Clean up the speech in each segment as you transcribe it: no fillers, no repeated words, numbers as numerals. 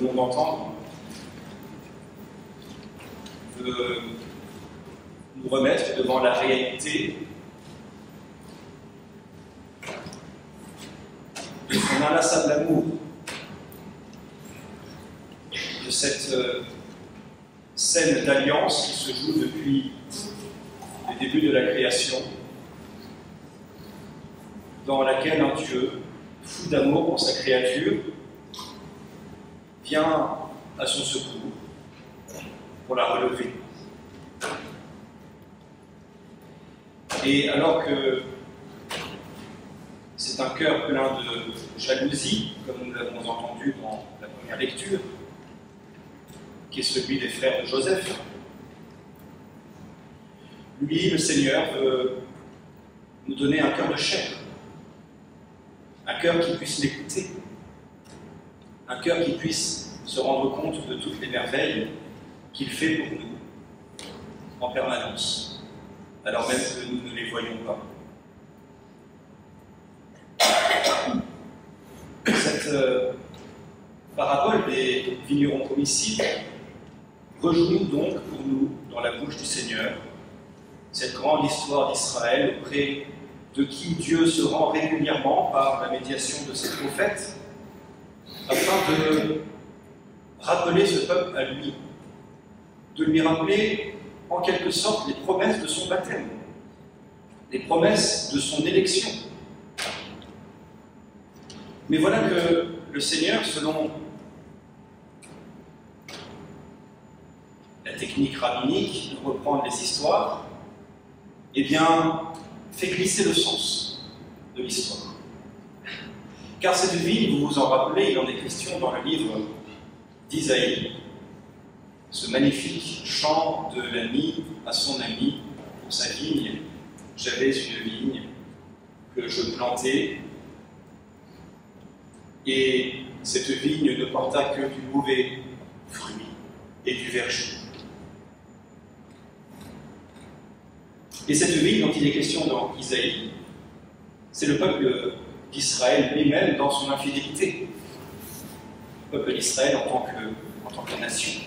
venons d'entendre veut nous remettre devant la réalité de son inlassable amour, de cette scène d'alliance qui se joue depuis le début de la création, dans laquelle un Dieu, fou d'amour pour sa créature, vient à son secours pour la relever. Et alors que c'est un cœur plein de jalousie, comme nous l'avons entendu dans la première lecture, qui est celui des frères de Joseph, lui, le Seigneur, veut nous donner un cœur de chair, un cœur qui puisse l'écouter, un cœur qui puisse se rendre compte de toutes les merveilles qu'il fait pour nous en permanence, alors même que nous ne les voyons pas. Cette parabole des vignerons homicides rejoue donc pour nous dans la bouche du Seigneur cette grande histoire d'Israël auprès de qui Dieu se rend régulièrement par la médiation de ses prophètes, afin de rappeler ce peuple à lui, de lui rappeler en quelque sorte les promesses de son baptême, les promesses de son élection. Mais voilà que le Seigneur, selon la technique rabbinique de reprendre les histoires, eh bien, fait glisser le sens de l'histoire. Car cette vigne, vous vous en rappelez, il en est question dans le livre d'Isaïe, ce magnifique chant de l'ami à son ami pour sa vigne. J'avais une vigne que je plantais, et cette vigne ne porta que du mauvais fruit et du verger. Et cette vigne dont il est question dans Isaïe, c'est le peuple d'Israël lui-même dans son infidélité. Le peuple d'Israël en tant que nation.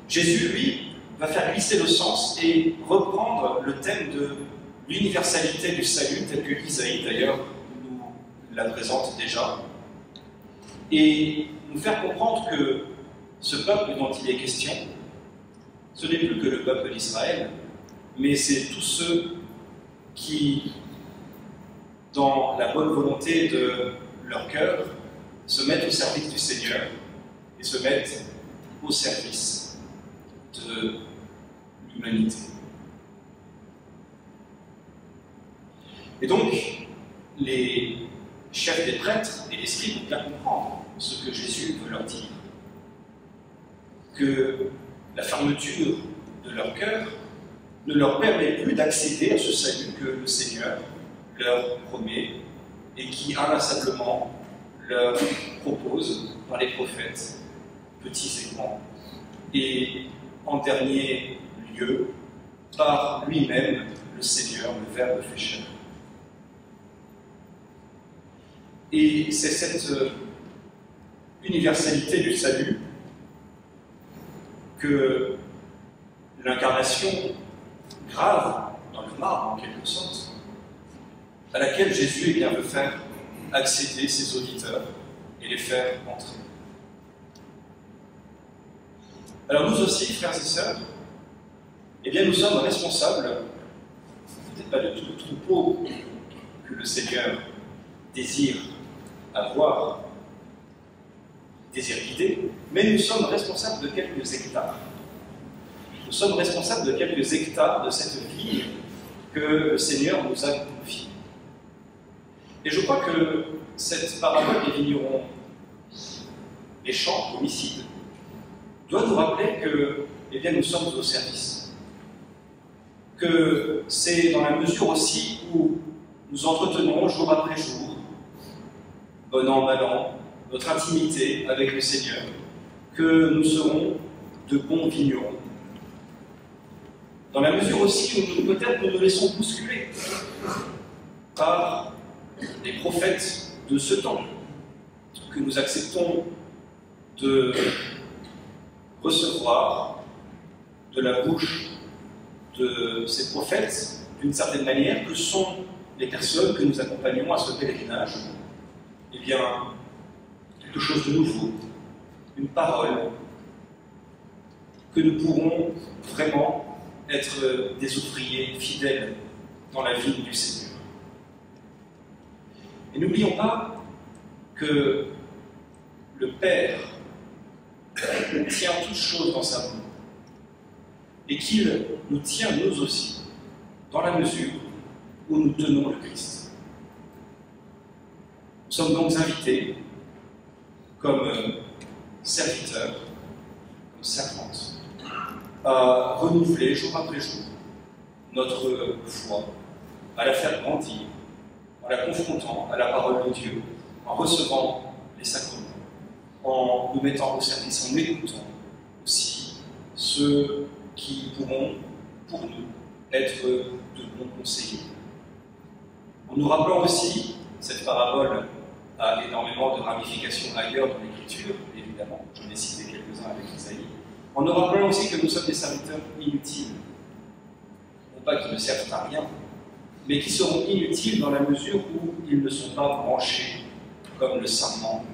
Jésus, lui, va faire glisser le sens et reprendre le thème de l'universalité du salut, tel que Isaïe d'ailleurs nous la présente déjà, et nous faire comprendre que ce peuple dont il est question, ce n'est plus que le peuple d'Israël, mais c'est tous ceux qui, dans la bonne volonté de leur cœur, se mettent au service du Seigneur et se mettent au service de l'humanité. Et donc, les chefs des prêtres et les scribes vont bien comprendre ce que Jésus veut leur dire. Que la fermeture de leur cœur ne leur permet plus d'accéder à ce salut que le Seigneur leur promet et qui inlassablement leur propose par les prophètes, petits et grands, et en dernier lieu, par lui-même, le Seigneur, le Verbe fait chair. Et c'est cette universalité du salut que l'incarnation grave dans le marbre, en quelque sorte, à laquelle Jésus veut faire accéder ses auditeurs et les faire entrer. Alors nous aussi, frères et sœurs, eh bien nous sommes responsables, peut-être pas de tout le troupeau que le Seigneur désire avoir, désire guider, mais nous sommes responsables de quelques hectares. Nous sommes responsables de quelques hectares de cette vie que le Seigneur nous a confiée. Et je crois que cette parabole des vignerons méchants, homicides, doit nous rappeler que eh bien, nous sommes au service. Que c'est dans la mesure aussi où nous entretenons jour après jour, bon an, mal an, notre intimité avec le Seigneur, que nous serons de bons vignerons. Dans la mesure aussi où peut-être nous nous laissons bousculer par les prophètes de ce temps, que nous acceptons de recevoir de la bouche de ces prophètes, d'une certaine manière, que sont les personnes que nous accompagnons à ce pèlerinage, eh bien, quelque chose de nouveau, une parole, que nous pourrons vraiment être des ouvriers fidèles dans la vie du Seigneur. Et n'oublions pas que le Père tient toutes choses dans sa main et qu'il nous tient nous aussi dans la mesure où nous tenons le Christ. Nous sommes donc invités comme serviteurs, comme servantes, à renouveler jour après jour notre foi, à la faire grandir, en la confrontant à la parole de Dieu, en recevant les sacrements, en nous mettant au service, en écoutant aussi ceux qui pourront, pour nous, être de bons conseillers. En nous rappelant aussi, cette parabole a énormément de ramifications ailleurs dans l'Écriture, évidemment, j'en ai cité quelques-uns avec Isaïe, en nous rappelant aussi que nous sommes des serviteurs inutiles, non pas qui ne servent à rien, mais qui seront inutiles dans la mesure où ils ne sont pas branchés comme le sarment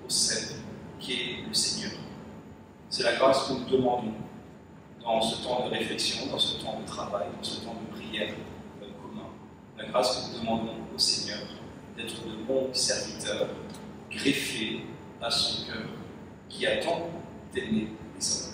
au cèdre qui est le Seigneur. C'est la grâce que nous demandons dans ce temps de réflexion, dans ce temps de travail, dans ce temps de prière commun. La grâce que nous demandons au Seigneur d'être de bons serviteurs greffés à son cœur qui attend d'aimer les hommes.